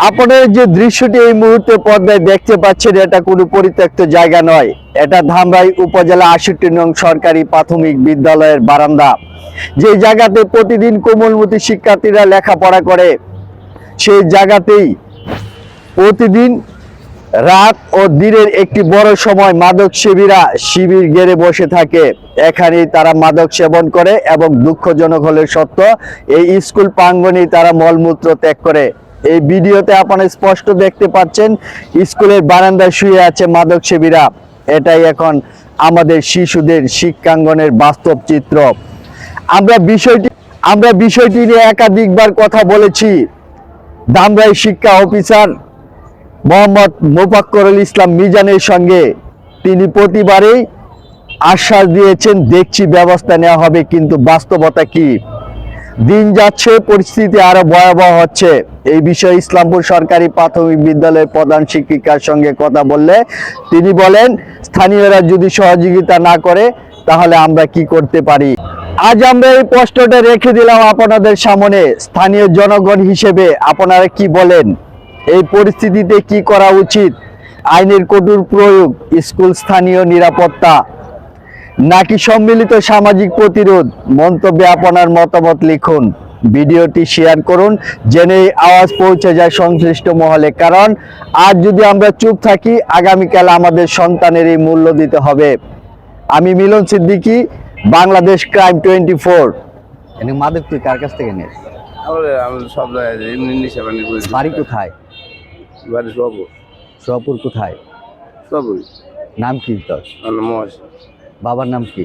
আপনার যে দৃশ্যটি এই মুহূর্তে পর্দায় দেখতে পাচ্ছেন, এটা কোনো পরিত্যক্ত জায়গা নয়। এটা ধামরাই উপজেলা ৬৮ নং সরকারি প্রাথমিক বিদ্যালয়ের বারান্দা। যে জায়গাতে প্রতিদিন কোমলমতি শিক্ষার্থীরা লেখাপড়া করে, সেই জায়গাতেই প্রতিদিন রাত ও দিনের একটি বড় সময় মাদক সেবীরা শিবির গেড়ে বসে থাকে। এখানেই তারা মাদক সেবন করে এবং দুঃখজনক হলে সত্য, এই স্কুল প্রাঙ্গণেই তারা মলমূত্র ত্যাগ করে। এই ভিডিওতে আপনারা স্পষ্ট দেখতে পাচ্ছেন স্কুলের বারান্দায় শুয়ে আছে মাদক সেবীরা। এটাই এখন আমাদের শিশুদের শিক্ষাঙ্গনের বাস্তব চিত্র। আমরা বিষয়টি নিয়ে একাধিকবার কথা বলেছি ধামরাই শিক্ষা অফিসার মোহাম্মদ মোফাক্করুল ইসলাম মিজানের সঙ্গে। তিনি প্রতিবারেই আশ্বাস দিয়েছেন দেখছি ব্যবস্থা নেওয়া হবে, কিন্তু বাস্তবতা কি? দিন যাচ্ছে, পরিস্থিতি আরো ভয়াবহ হচ্ছে। এই বিষয়ে ইসলামপুর সরকারি প্রাথমিক বিদ্যালয়ের প্রধান শিক্ষিকার সঙ্গে কথা বললে তিনি বলেন, স্থানীয়রা যদি সহযোগিতা না করে তাহলে আমরা কি করতে পারি। আজ আমরা এই প্রশ্নটা রেখে দিলাম আপনাদের সামনে। স্থানীয় জনগণ হিসেবে আপনারা কি বলেন? এই পরিস্থিতিতে কি করা উচিত? আইনের কঠোর প্রয়োগ, স্কুল স্থানীয় নিরাপত্তা, নাকি সম্মিলিত সামাজিক প্রতিরোধ? মন্তব্যে আপনার মতামত লিখুন, ভিডিওটি শেয়ার করুন, জেনে আওয়াজ পৌঁছে যায় সংশ্লিষ্ট মহলে। কারণ আজ যদি আমরা চুপ থাকি, আগামীকাল আমাদের সন্তানের এই মূল্য দিতে হবে। আমি মিলন সিদ্দিকী, বাংলাদেশ ক্রাইম 24। এনে মাদক তুই কার কাছ থেকে নিস? সব জায়গায় বাড়ি কোথায়? সোহাপুর কোথায়? নাম কি তোর? বাবার নাম কি?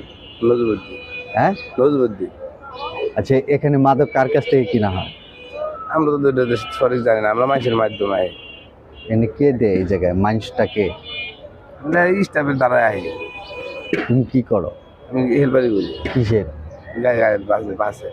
হ্যাঁ, নজরুদ্দিন। আচ্ছা, এখানে মাদক কার কাছ থেকে কিনা হয়? আমরা তো সঠিক জানি না, আমরা মানুষের মাধ্যমে এনে কে দেয় এই জায়গায়? মানুষটাকে স্টাফের দ্বারা আহি। তুমি কি করো? আমি হেলপারি করি। কিসের? গায়ে বাসে